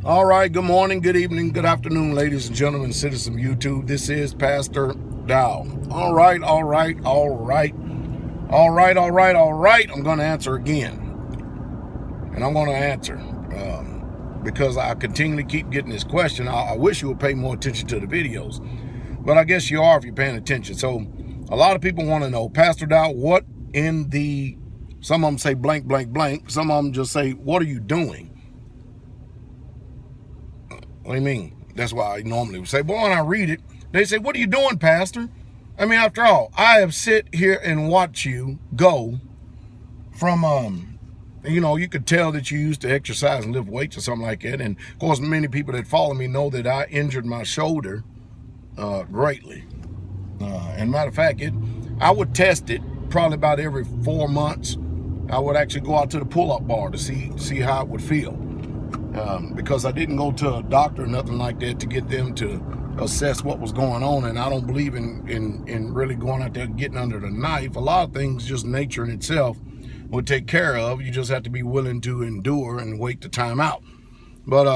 All right, good morning, good evening, good afternoon, ladies and gentlemen, citizens of YouTube. This is Pastor Dow. All right. I'm going to answer again. And I'm going to answer because I continually keep getting this question. I wish you would pay more attention to the videos. But I guess you are if you're paying attention. So a lot of people want to know, Pastor Dow, what in the, some of them say blank, blank, blank. Some of them just say, what are you doing? What do you mean? That's why I normally would say, boy, when I read it, they say, what are you doing, Pastor? I mean, after all, I have sit here and watch you go from, you could tell that you used to exercise and lift weights or something like that. And of course, many people that follow me know that I injured my shoulder greatly. And matter of fact, I would test it probably about every 4 months. I would actually go out to the pull-up bar to see how it would feel. Because I didn't go to a doctor or nothing like that to get them to assess what was going on, and I don't believe in really going out there getting under the knife. A lot of things just nature in itself will take care of. You just have to be willing to endure and wait the time out. But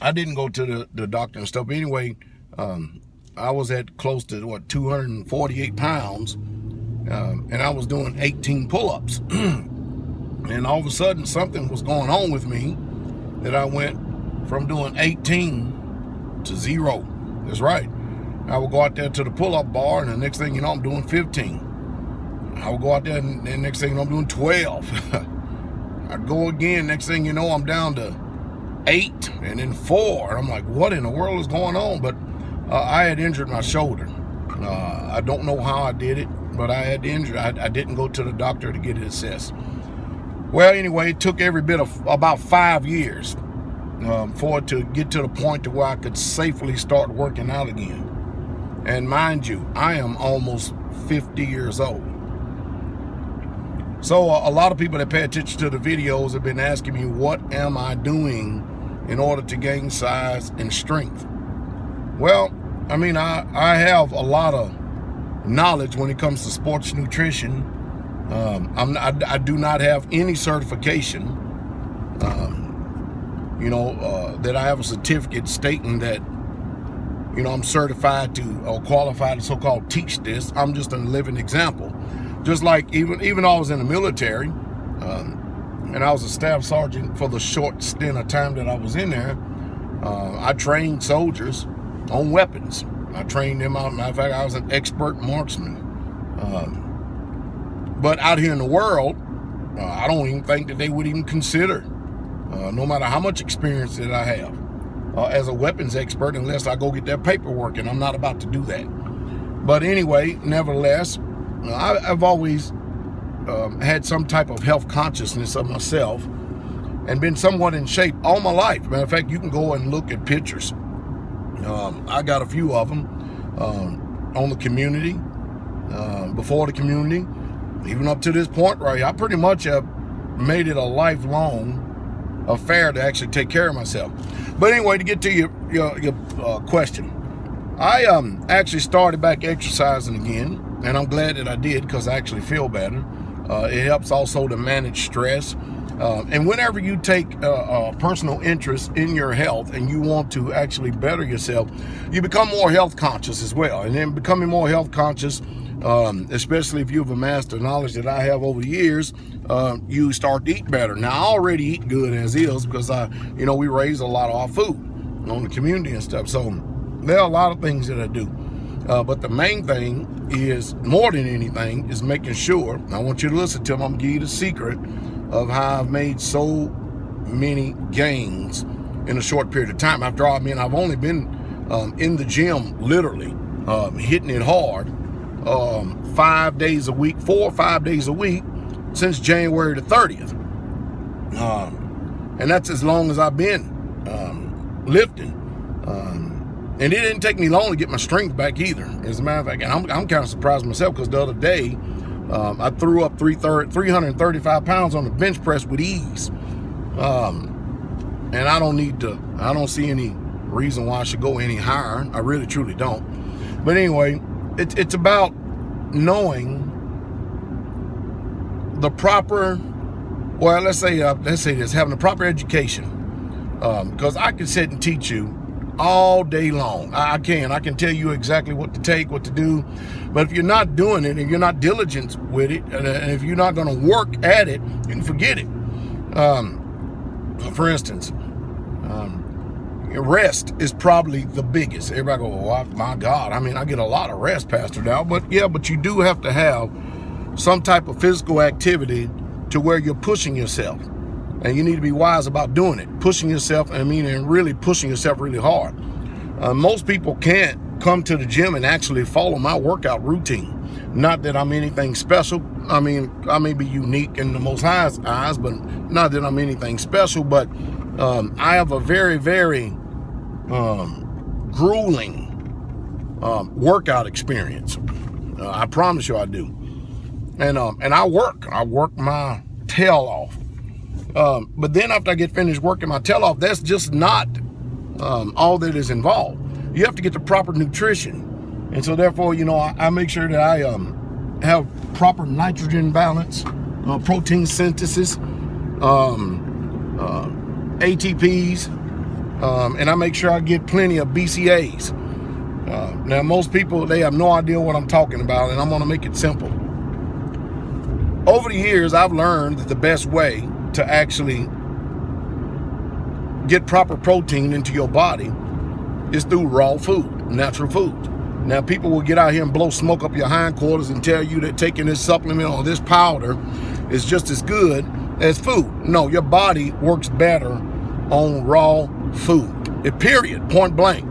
I didn't go to the doctor and stuff. But anyway, I was at close to 248 pounds, and I was doing 18 pull-ups. And all of a sudden something was going on with me that I went from doing 18 to 0. That's right. I would go out there to the pull-up bar, and the next thing you know, I'm doing 15. I would go out there, and the next thing you know, I'm doing 12. I'd go again. Next thing you know, I'm down to 8 and then 4. And I'm like, what in the world is going on? But I had injured my shoulder. I don't know how I did it, but I had the injury. I didn't go to the doctor to get it assessed. Well, anyway, it took every bit of about 5 years for it to get to the point to where I could safely start working out again. And mind you, I am almost 50 years old. So a lot of people that pay attention to the videos have been asking me, what am I doing in order to gain size and strength? Well, I mean, I have a lot of knowledge when it comes to sports nutrition. I do not have any certification, that I have a certificate stating that, I'm certified to or qualified to so-called teach this. I'm just a living example. Just like even though I was in the military, and I was a staff sergeant for the short stint of time that I was in there, I trained soldiers on weapons. I trained them out. Matter of fact, I was an expert marksman. But out here in the world, I don't even think that they would even consider, no matter how much experience that I have as a weapons expert, unless I go get their paperwork, and I'm not about to do that. But anyway, nevertheless, I've always had some type of health consciousness of myself and been somewhat in shape all my life. Matter of fact, you can go and look at pictures. I got a few of them on the community, before the community. Even up to this point right here, I pretty much have made it a lifelong affair to actually take care of myself. But anyway, to get to your question, I actually started back exercising again, and I'm glad that I did because I actually feel better. It helps also to manage stress. And whenever you take a personal interest in your health and you want to actually better yourself, you become more health conscious as well. And then becoming more health conscious, especially if you've amassed the knowledge that I have over the years, you start to eat better. Now, I already eat good as is because we raise a lot of our food on the community and stuff. So there are a lot of things that I do. But the main thing is, more than anything, is making sure, I want you to listen to them, I'm going to give you the secret of how I've made so many gains in a short period of time. After all, I've only been in the gym, literally, hitting it hard, 5 days a week, 4 or 5 days a week, since January the 30th. And that's as long as I've been lifting. And it didn't take me long to get my strength back either. As a matter of fact, and I'm kind of surprised myself because the other day, I threw up 335 pounds on the bench press with ease. And I don't see any reason why I should go any higher. I really, truly don't. But anyway, it's about knowing the proper, well, let's say this, having the proper education Because I can sit and teach you all day long. I can tell you exactly what to take, what to do. But if you're not doing it and you're not diligent with it, and if you're not going to work at it, you can forget it. For instance, rest is probably the biggest. Everybody go, oh my God, I mean, I get a lot of rest, Pastor Dow. But yeah, but you do have to have some type of physical activity to where you're pushing yourself. And you need to be wise about doing it. Pushing yourself, and really pushing yourself really hard. Most people can't come to the gym and actually follow my workout routine. Not that I'm anything special. I mean, I may be unique in the Most High's eyes, but not that I'm anything special. But I have a very, very grueling workout experience. I promise you I do. And I work my tail off. But then after I get finished working my tail off, that's just not all that is involved. You have to get the proper nutrition. And so therefore, I make sure that I have proper nitrogen balance, protein synthesis, ATPs, and I make sure I get plenty of BCAAs. Now, most people, they have no idea what I'm talking about, and I'm going to make it simple. Over the years, I've learned that the best way to actually get proper protein into your body is through raw food, natural food. Now, people will get out here and blow smoke up your hindquarters and tell you that taking this supplement or this powder is just as good as food. No, your body works better on raw food, period, point blank.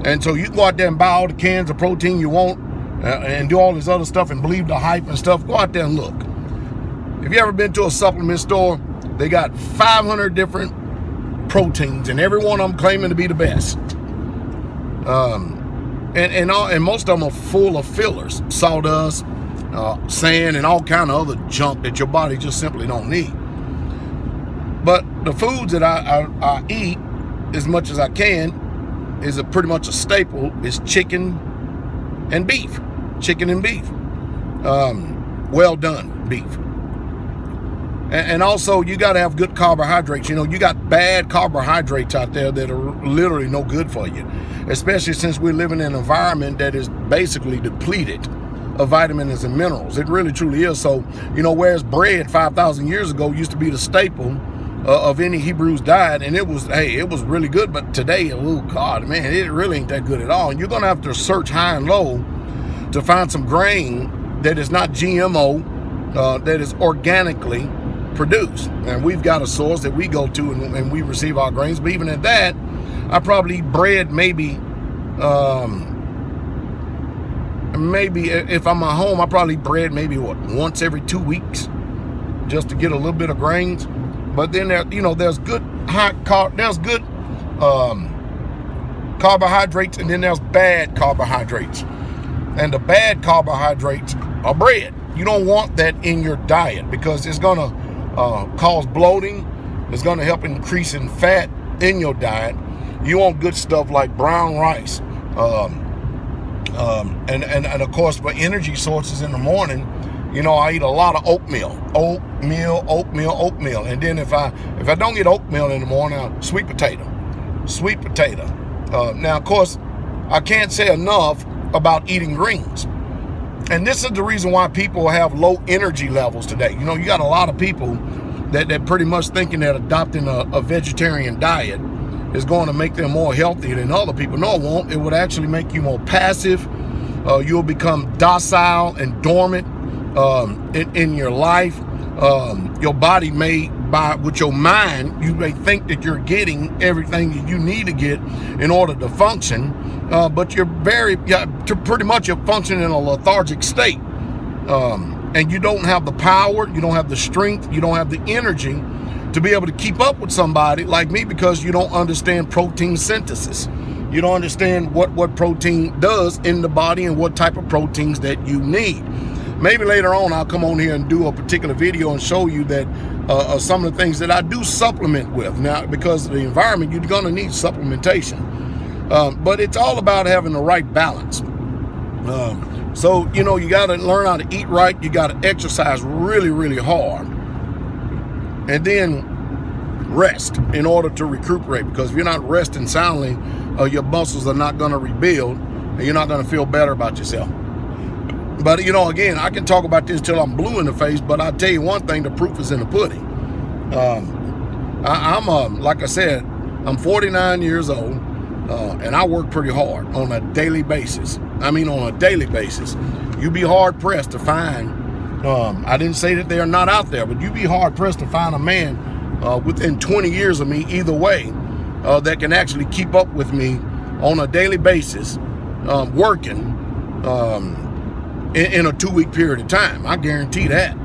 And so you go out there and buy all the cans of protein you want and do all this other stuff and believe the hype and stuff. Go out there and look. If you ever been to a supplement store, they got 500 different proteins, and every one of them claiming to be the best. And most of them are full of fillers, sawdust, sand, and all kind of other junk that your body just simply don't need. But the foods that I eat as much as I can is pretty much a staple. Is chicken and beef. Chicken and beef. Well done beef. And also, you got to have good carbohydrates. You got bad carbohydrates out there that are literally no good for you, especially since we're living in an environment that is basically depleted of vitamins and minerals. It really, truly is. So, whereas bread 5,000 years ago used to be the staple of any Hebrew's diet, and it was really good. But today, oh God, man, it really ain't that good at all. And you're going to have to search high and low to find some grain that is not GMO, that is organically produced. And we've got a source that we go to and we receive our grains. But even at that, I probably eat bread maybe if I'm at home, I probably eat bread maybe once every 2 weeks just to get a little bit of grains. But then there's good carbohydrates, and then there's bad carbohydrates. And the bad carbohydrates are bread. You don't want that in your diet because it's going to cause bloating. It's going to help increase in fat in your diet. You want good stuff like brown rice, and of course for energy sources in the morning, I eat a lot of oatmeal, and then if I don't get oatmeal in the morning, sweet potato. Now, of course, I can't say enough about eating greens. And this is the reason why people have low energy levels today. You got a lot of people that pretty much thinking that adopting a vegetarian diet is going to make them more healthy than other people. No, it won't. It would actually make you more passive. You'll become docile and dormant in your life. Your body with your mind, you may think that you're getting everything that you need to get in order to function. But you're pretty much you're functioning in a lethargic state. And you don't have the power, you don't have the strength, you don't have the energy to be able to keep up with somebody like me because you don't understand protein synthesis. You don't understand what protein does in the body and what type of proteins that you need. Maybe later on I'll come on here and do a particular video and show you that some of the things that I do supplement with. Now, because of the environment, you're going to need supplementation. But it's all about having the right balance. So, you got to learn how to eat right. You got to exercise really, really hard. And then rest in order to recuperate, because if you're not resting soundly, your muscles are not going to rebuild, and you're not going to feel better about yourself. But, you know, again, I can talk about this till I'm blue in the face, but I'll tell you one thing, the proof is in the pudding. Like I said, I'm 49 years old, and I work pretty hard on a daily basis. I mean, on a daily basis. You'd be hard-pressed to find, I didn't say that they are not out there, but you'd be hard-pressed to find a man within 20 years of me, either way, that can actually keep up with me on a daily basis, working, in a 2-week period of time. I guarantee that.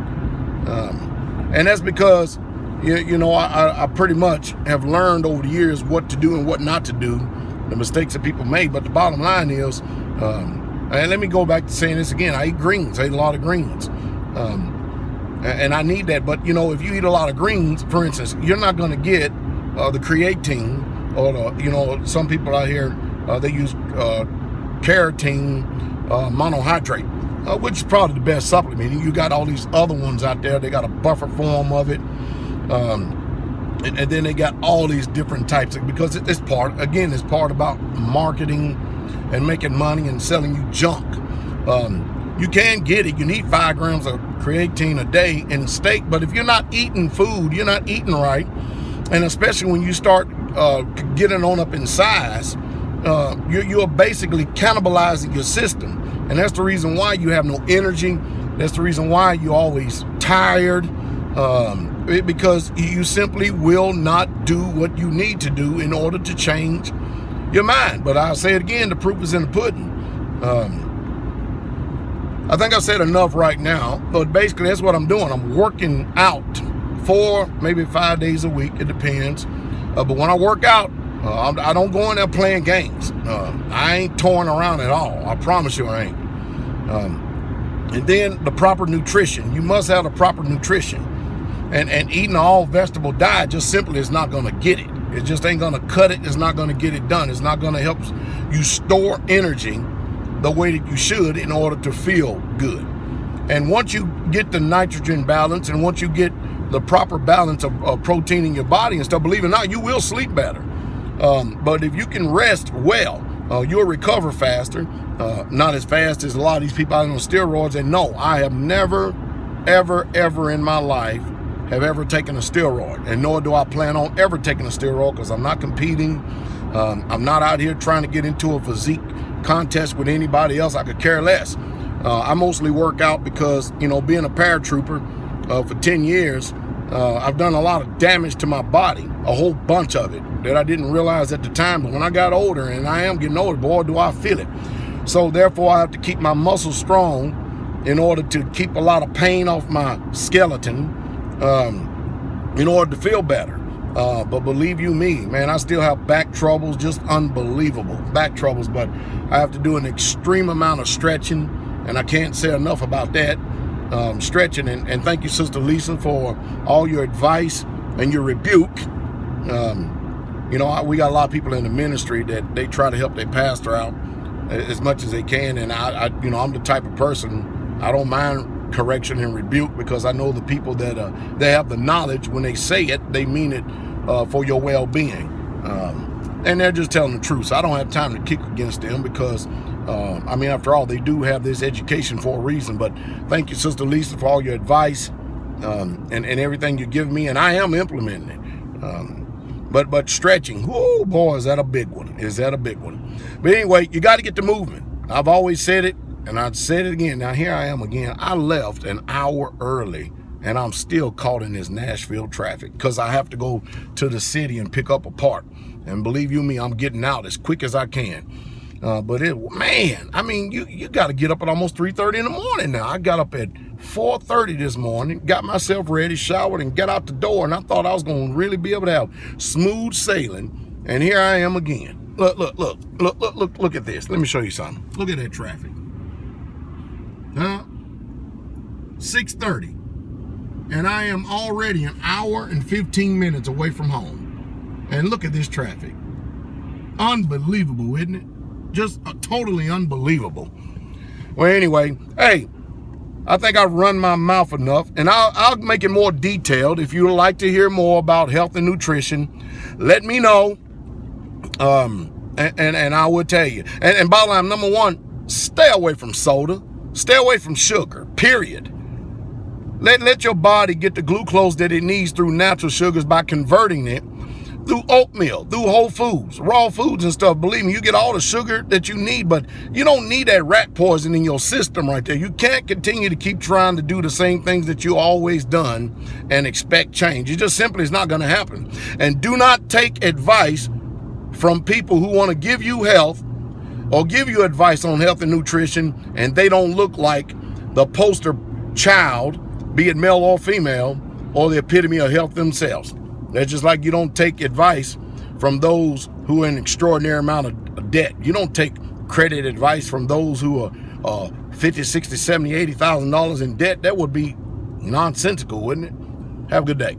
And that's because, you know, I pretty much have learned over the years what to do and what not to do, the mistakes that people made. But the bottom line is, and let me go back to saying this again, I eat greens. I eat a lot of greens. And I need that. But, you know, if you eat a lot of greens, for instance, you're not going to get the creatine, or the, you know, some people out here, they use carotene monohydrate, which is probably the best supplement. You got all these other ones out there. They got a buffer form of it. And then they got all these different types of, because it's part about marketing and making money and selling you junk. You can get it. You need 5 grams of creatine a day in steak, but if you're not eating food, you're not eating right, and especially when you start getting on up in size, you're basically cannibalizing your system. And that's the reason why you have no energy. That's the reason why you're always tired, because you simply will not do what you need to do in order to change your mind. But I'll say it again, the proof is in the pudding. I think I've said enough right now, but basically that's what I'm doing. I'm working out 4, maybe 5 days a week. It depends. But when I work out, I don't go in there playing games. I ain't toying around at all. I promise you I ain't. And then the proper nutrition. You must have the proper nutrition. And eating an all vegetable diet just simply is not going to get it. It just ain't going to cut it. It's not going to get it done. It's not going to help you store energy the way that you should in order to feel good. And once you get the nitrogen balance, and once you get the proper balance of protein in your body and stuff, believe it or not, you will sleep better. But if you can rest well, you'll recover faster, not as fast as a lot of these people out on steroids. And no, I have never, ever in my life have ever taken a steroid, and nor do I plan on ever taking a steroid, because I'm not competing. I'm not out here trying to get into a physique contest with anybody else. I could care less. I mostly work out because, you know, being a paratrooper for 10 years, I've done a lot of damage to my body, a whole bunch of it that I didn't realize at the time. But when I got older, and I am getting older, boy, do I feel it. So therefore, I have to keep my muscles strong in order to keep a lot of pain off my skeleton, in order to feel better. But believe you me, man, I still have back troubles, just unbelievable back troubles. But I have to do an extreme amount of stretching, and I can't say enough about that. Stretching, and thank you, Sister Lisa, for all your advice and your rebuke. You know, we got a lot of people in the ministry that they try to help their pastor out as much as they can, and I you know, I'm the type of person, I don't mind correction and rebuke, because I know the people that they have the knowledge. When they say it, they mean it for your well-being, and they're just telling the truth. So I don't have time to kick against them, because I mean, after all, they do have this education for a reason. But thank you, Sister Lisa, for all your advice and everything you give me, and I am implementing it. But stretching, oh boy, is that a big one? Is that a big one? But anyway, you got to get to movement. I've always said it, and I'd said it again. Now here I am again. I left an hour early, and I'm still caught in this Nashville traffic because I have to go to the city and pick up a part. And believe you me, I'm getting out as quick as I can. But man, I mean, you got to get up at almost 3:30 in the morning now. I got up at 4:30 this morning, got myself ready, showered, and got out the door. And I thought I was going to really be able to have smooth sailing. And here I am again. Look at this. Let me show you something. Look at that traffic. 6:30. And I am already an hour and 15 minutes away from home. And look at this traffic. Unbelievable, isn't it? Just totally unbelievable. Well, anyway, hey, I think I've run my mouth enough, and I'll make it more detailed. If you'd like to hear more about health and nutrition, let me know, and I will tell you. And bottom line, number one, stay away from soda. Stay away from sugar, period. Let your body get the glucose that it needs through natural sugars by converting it through oatmeal, through whole foods, raw foods and stuff. Believe me, you get all the sugar that you need, but you don't need that rat poison in your system right there. You can't continue to keep trying to do the same things that you always done and expect change. It just simply is not going to happen. And do not take advice from people who want to give you health or give you advice on health and nutrition, and they don't look like the poster child, be it male or female, or the epitome of health themselves. That's just like you don't take advice from those who are in an extraordinary amount of debt. You don't take credit advice from those who are $50, $60, $70, $80,000 in debt. That would be nonsensical, wouldn't it? Have a good day.